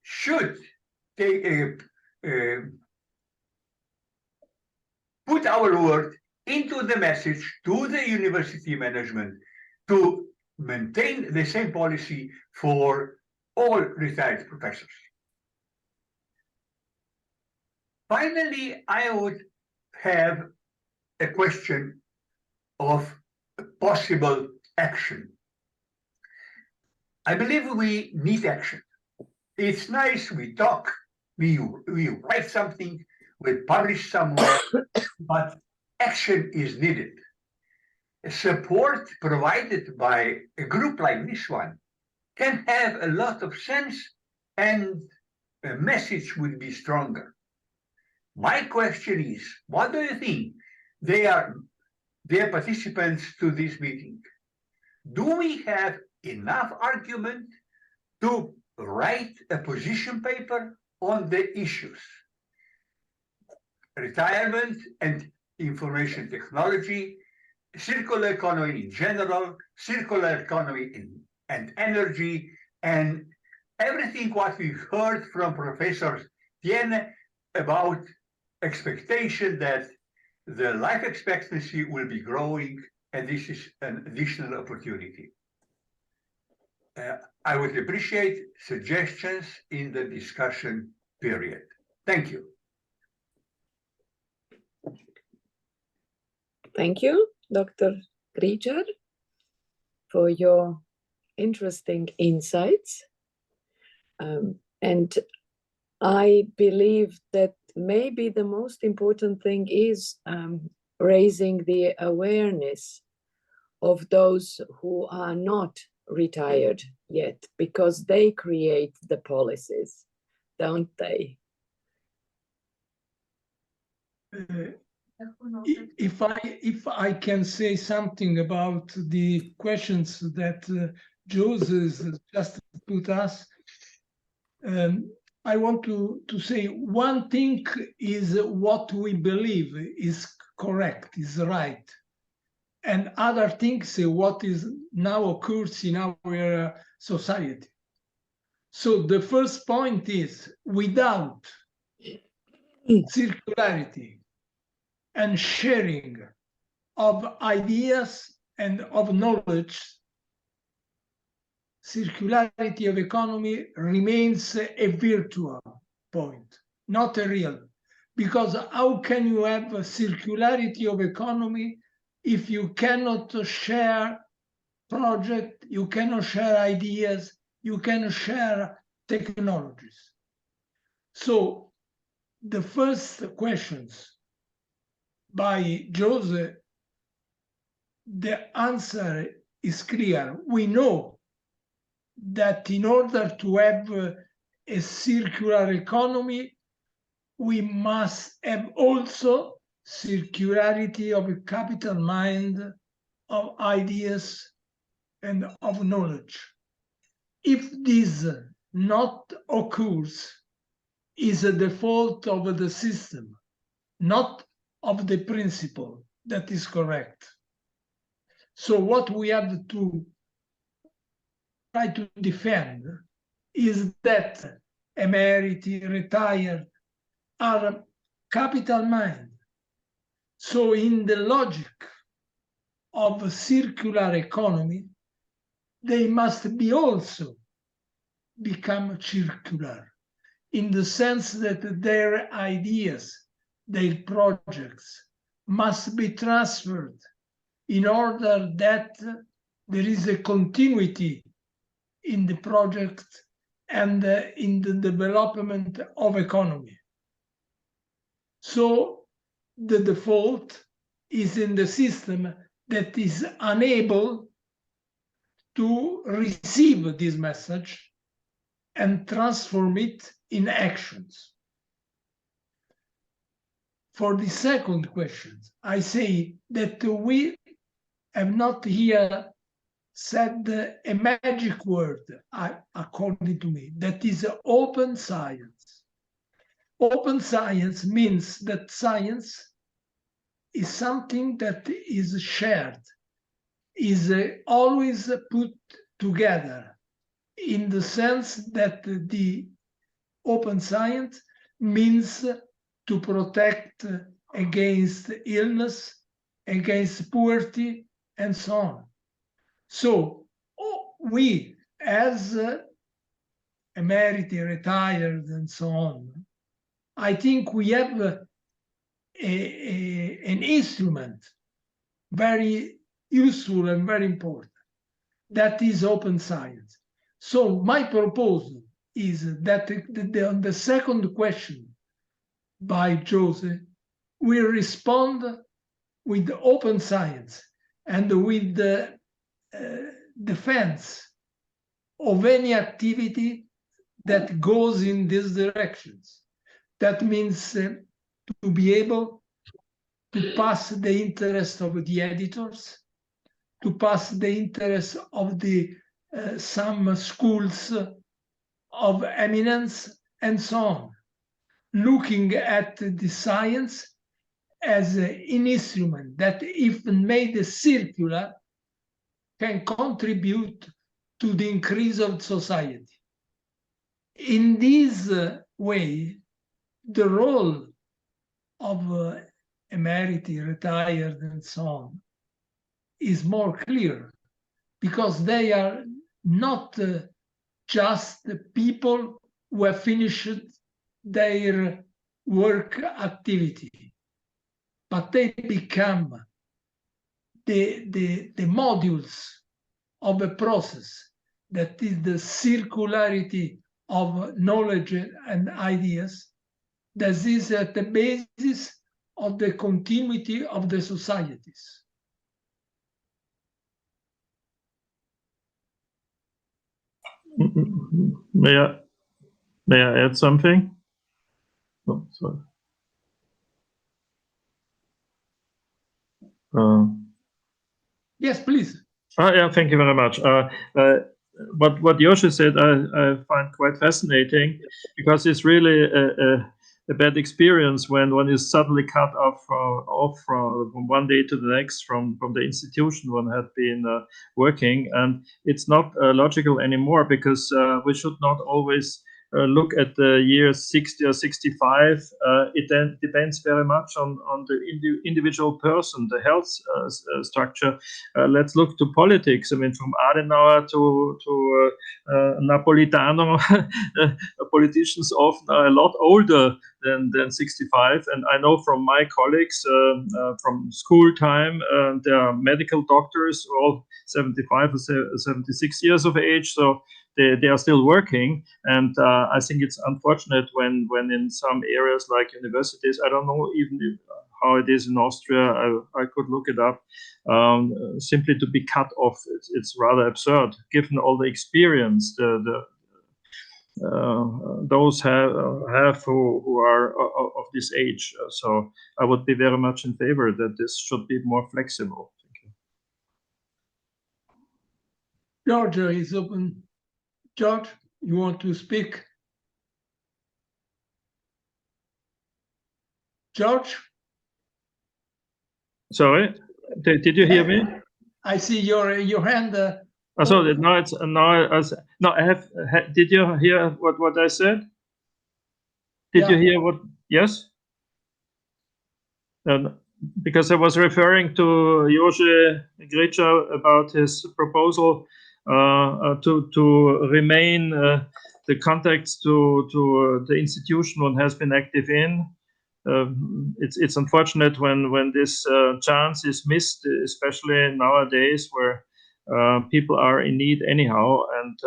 should take put our word into the message to the university management to maintain the same policy for all retired professors. Finally, I would have a question of possible action. I believe we need action. It's nice we talk, we write something, we publish somewhere, but action is needed. Support provided by a group like this one can have a lot of sense, and a message will be stronger. My question is, what do you think dear participants to this meeting? Do we have enough argument to write a position paper on the issues? retirement and information technology, circular economy in general, circular economy and energy, and everything what we've heard from Professor Thiene about expectation that the life expectancy will be growing, and this is an additional opportunity. I would appreciate suggestions in the discussion period. Thank you. Thank you, Dr. Gričar, for your interesting insights. And I believe that maybe the most important thing is raising the awareness of those who are not retired yet, because they create the policies, don't they? If I can say something about the questions that Jože just put us, I want to say one thing is what we believe is correct, is right, and other things what is now occurs in our society. So the first point is, without circularity and sharing of ideas and of knowledge, circularity of economy remains a virtual point, not a real. Because how can you have a circularity of economy if you cannot share projects, you cannot share ideas, you cannot share technologies? So the first questions by Jože, the answer is clear. We know that in order to have a circular economy, we must have also circularity of a capital mind, of ideas, and of knowledge. If this not occurs, is a default of the system, not of the principle that is correct. So what we have to try to defend is that emeriti, retired, are capital mind. So in the logic of a circular economy, they must be also become circular, in the sense that their ideas, their projects must be transferred in order that there is a continuity in the project and in the development of economy. So the default is in the system that is unable to receive this message and transform it in actions. For the second question, I say that we have not here said a magic word, according to me, that is open science. Open science means that science is something that is shared, is always put together, in the sense that the open science means to protect against illness, against poverty, and so on. So we, as emeriti, retired, and so on, I think we have an instrument very useful and very important, that is open science. So my proposal is that on the second question by Jože, we respond with open science and with the defense of any activity that goes in these directions. That means to be able to pass the interest of the editors, to pass the interest of the some schools of eminence, and so on. looking at the science as an instrument that, if made circular, can contribute to the increase of society. In this way, the role of emeriti, retired, and so on is more clear, because they are not just the people who have finished their work activity, but they become the modules of a process that is the circularity of knowledge and ideas that is at the basis of the continuity of the societies. May I add something? Oh, sorry. Yes, please. Yeah, thank you very much. What Jože said, I find quite fascinating, because it's really a bad experience when one is suddenly cut off from one day to the next from the institution one had been working, and it's not logical anymore, because we should not always look at the years 60 or 65. It then depends very much on the individual person, the health structure. Let's look to politics. I mean, from Adenauer to Napolitano, politicians often are a lot older than 65. And I know from my colleagues from school time, there are medical doctors, all 75 or 76 years of age. So they are still working, and I think it's unfortunate when in some areas like universities, I don't know even how it is in Austria, I could look it up, simply to be cut off. It's rather absurd, given all the experience those have who are of this age. So I would be very much in favor that this should be more flexible. George is open. George, you want to speak? George? Sorry, did you hear me? I see your hand. So now it's no. I have. Did you hear what I said? Did you hear what? Yes. Because I was referring to Jože Gričar about his proposal to remain the contacts to the institution one has been active in. It's unfortunate when this chance is missed, especially nowadays where people are in need anyhow, and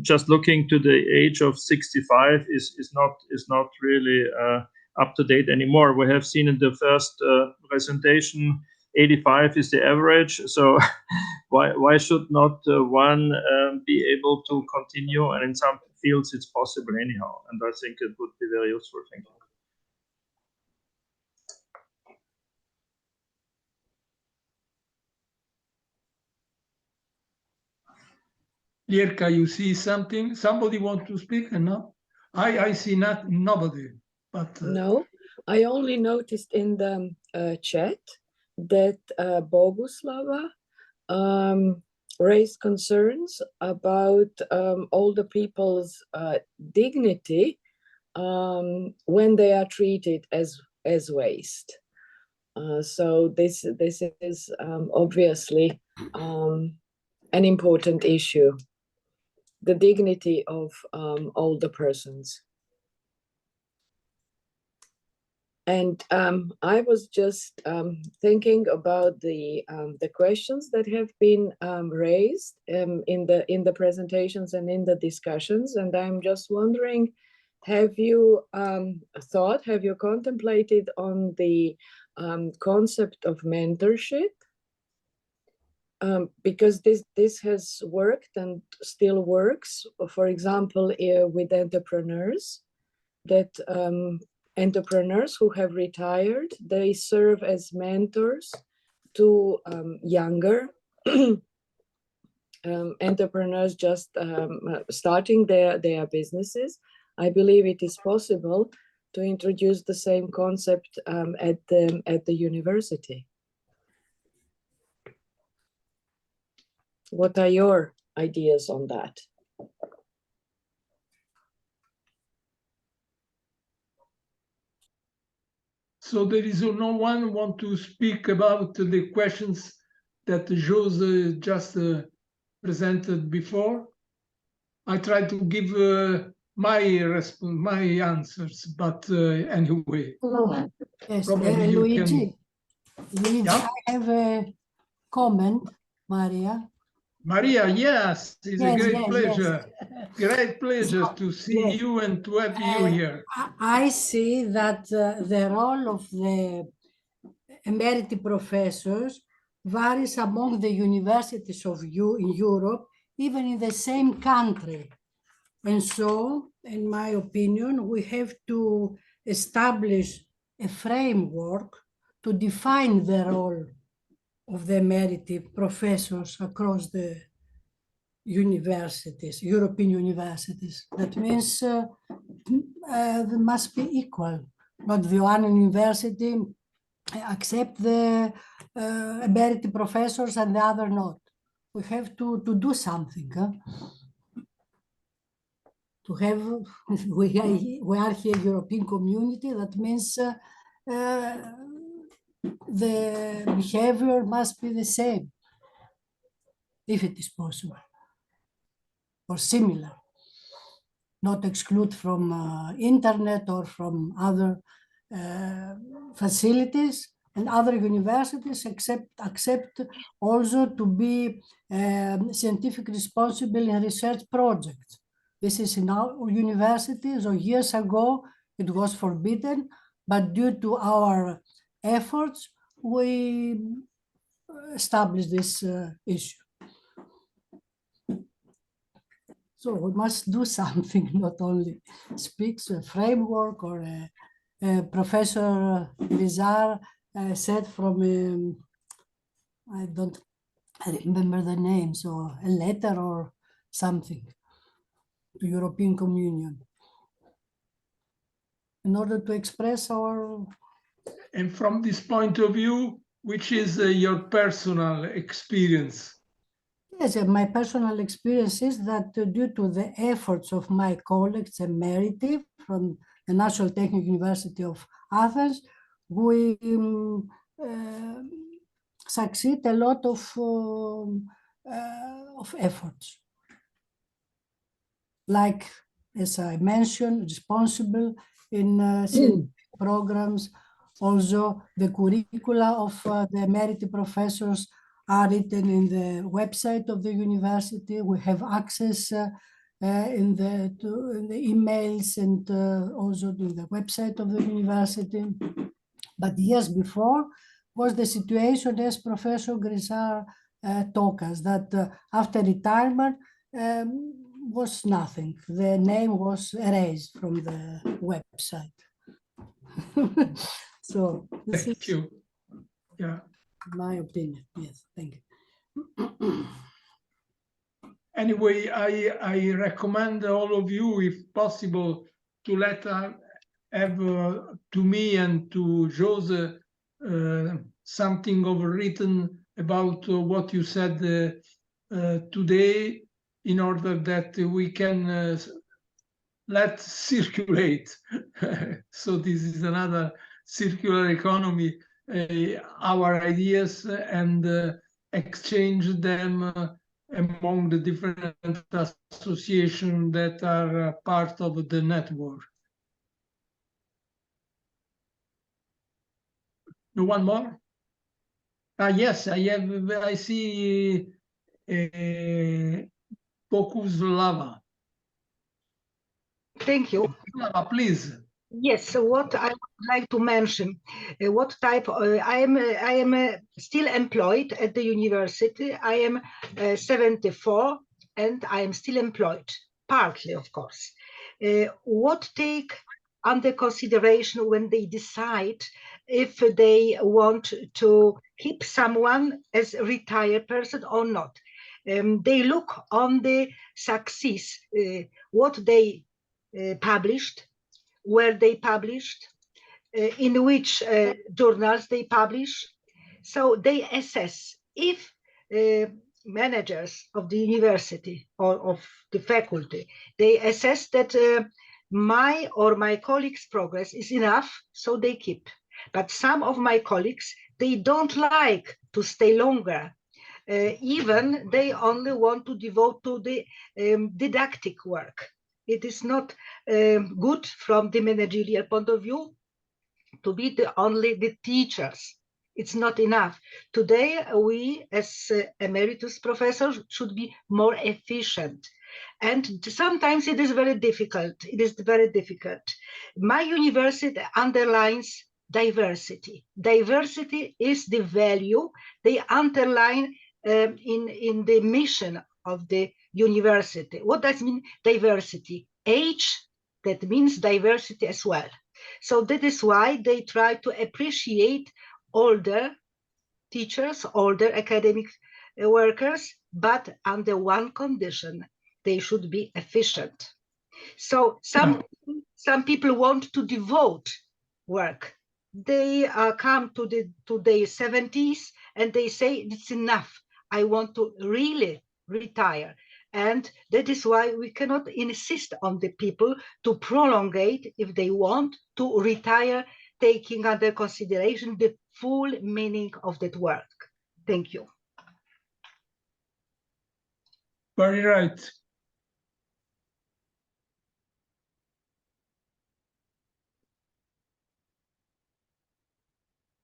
just looking to the age of 65 is not really up to date anymore. We have seen in the first presentation 85 is the average, so why should not one be able to continue? And in some fields it's possible anyhow, and I think it would be very useful. Thank you. Lierka, you see something? Somebody want to speak? No, I see nobody. But no, I only noticed in the chat that Boguslava raised concerns about older people's dignity when they are treated as waste. So this is obviously an important issue, the dignity of older persons. And I was just thinking about the questions that have been raised in the presentations and in the discussions, and I'm just wondering, have you contemplated on the concept of mentorship? Because this has worked and still works, for example, with entrepreneurs, that entrepreneurs who have retired, they serve as mentors to younger entrepreneurs just starting their businesses. I believe it is possible to introduce the same concept at the university. What are your ideas on that? So there is no one want to speak about the questions that Jože just presented before. I try to give my answers, but anyway. Yes, Probably you Luigi, Luigi, Yeah? I have a comment, Maria. Maria, yes, it's a Yes, great yes, pleasure. Great pleasure So, to see yes. you and to have you here. I see that the role of the emeriti professors varies among the universities in Europe, even in the same country. And so, in my opinion, we have to establish a framework to define the role of the emeriti professors across the universities, European universities. That means they must be equal. Not the one university accept the emeriti professors and the other not. We have to do something. To have, we are here European community, that means the behavior must be the same, if it is possible, or similar, not exclude from internet or from other facilities, and other universities accept also to be scientific responsible in research projects. This is in our universities, or years ago it was forbidden, but due to our efforts, we established this issue. So we must do something, not only speak. So a framework, or Professor Gričar said from, I don't remember the name, so a letter or something to European Communion in order to express our... And from this point of view, which is your personal experience? Yes, my personal experience is that due to the efforts of my colleagues emeriti from the National Technical University of Athens, we succeed a lot of efforts. Like, as I mentioned, responsible in programs. Also, the curricula of the emeriti professors are written in the website of the university. We have access in the emails and also to the website of the university. But years before was the situation, as Professor Gričar told us, that after retirement was nothing. The name was erased from the website. So this Thank is you. Yeah. my opinion. Yes, thank you. Anyway, I recommend all of you, if possible, to let have to me and to Jože something overwritten about what you said today, in order that we can let circulate. So this is another circular economy, our ideas, and exchange them among the different associations that are part of the network. No one more? Yes, I see Boguslava. Thank you. Boguslava, please. Yes, so what I would like to mention, what type, I am still employed at the university. I am 74 and I am still employed, partly, of course. What take under consideration when they decide if they want to keep someone as a retired person or not? They look on the success, what they published, where they published, in which journals they publish. So they assess if managers of the university or of the faculty, they assess that my or my colleagues' progress is enough, so they keep. But some of my colleagues, they don't like to stay longer. Even they only want to devote to the didactic work. It is not good from the managerial point of view to be only the teachers. It's not enough. Today, we as emeritus professors should be more efficient. And sometimes it is very difficult. It is very difficult. My university underlines diversity. Diversity is the value they underline in the mission of the university. What does mean diversity? Age, that means diversity as well. So that is why they try to appreciate older teachers, older academic workers, but under one condition: they should be efficient. So some people want to devote work. They come to their 70s and they say, it's enough. I want to really retire. And that is why we cannot insist on the people to prolongate if they want to retire, taking under consideration the full meaning of that work. Thank you. Very right.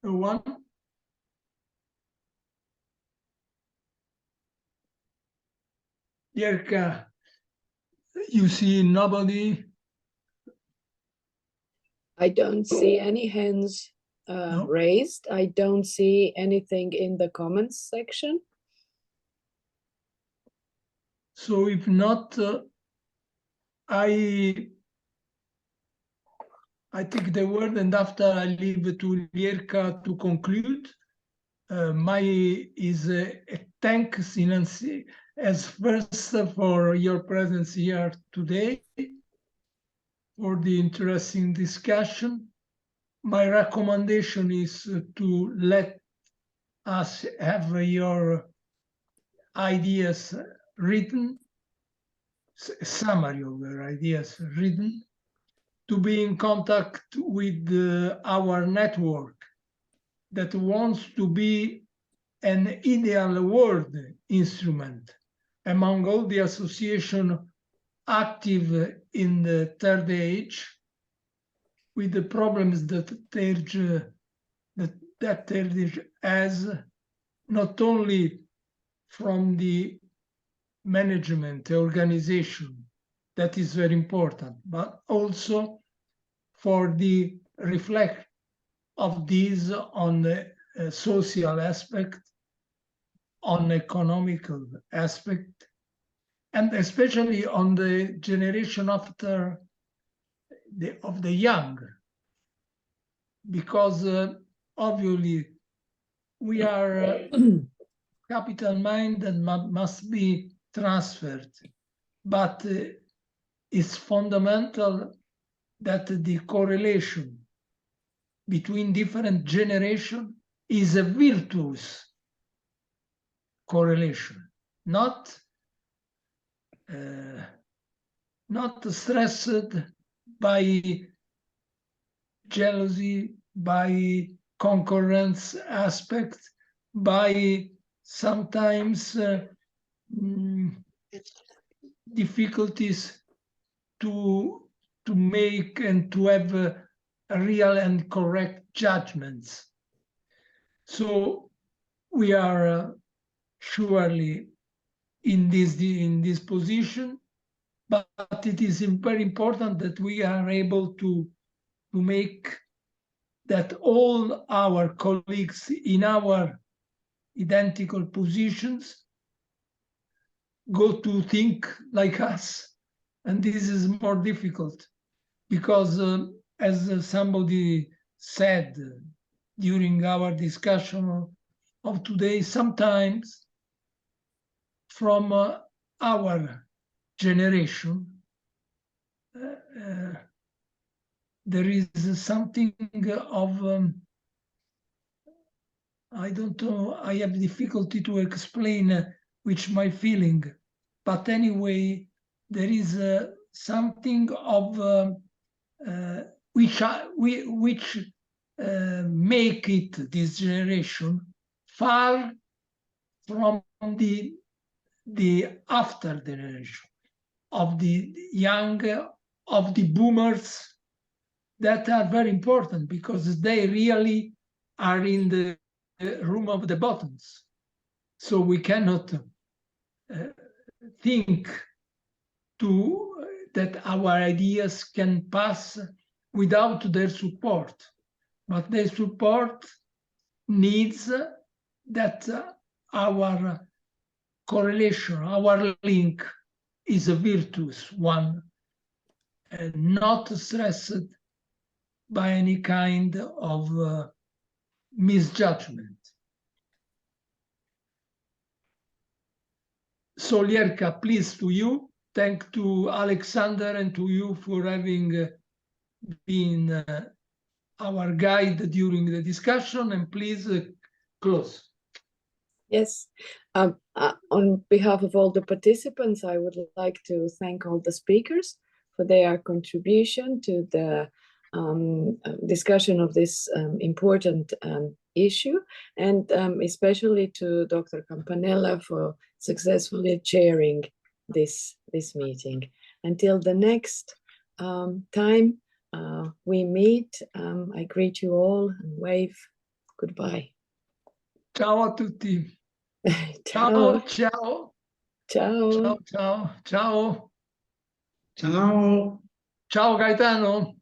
One. Jirka, you see nobody? I don't see any hands No? raised. I don't see anything in the comments section. So if not, I take the word, and after I leave it to Jirka to conclude. My is a thanks as first for your presence here today, for the interesting discussion. My recommendation is to let us have your ideas written, summary of your ideas written, to be in contact with our network that wants to be an ideal world instrument among all the associations active in the third age, with the problems that that third age has, not only from the management organization, that is very important, but also for the reflect of these on the social aspect, on economical aspect, and especially on the generation after of the young, because obviously we are capital mind that must be transferred, but it's fundamental that the correlation between different generations is a virtuous correlation, not stressed by jealousy, by concurrence aspect, by sometimes difficulties to make and to have real and correct judgments. So we are surely in this position, but it is very important that we are able to make that all our colleagues in our identical positions go to think like us. And this is more difficult because, as somebody said during our discussion of today, sometimes from our generation, there is something of I don't know, I have difficulty to explain which my feeling, but anyway, there is something of which make it, this generation, far from the after generation of the young, of the boomers, that are very important because they really are in the room of the bottoms. So we cannot think that our ideas can pass without their support. But their support needs that our correlation, our link is a virtuous one, and not stressed by any kind of misjudgment. So Lierka, please to you. Thank to Alexander and to you for having been our guide during the discussion, and please close. Yes, on behalf of all the participants, I would like to thank all the speakers for their contribution to the discussion of this important issue, and especially to Dr. Campanella for successfully chairing this meeting. Until the next time we meet, I greet you all and wave goodbye. Ciao a tutti. Ciao. Ciao. Ciao. Ciao. Ciao. Ciao. Ciao. Ciao Gaetano.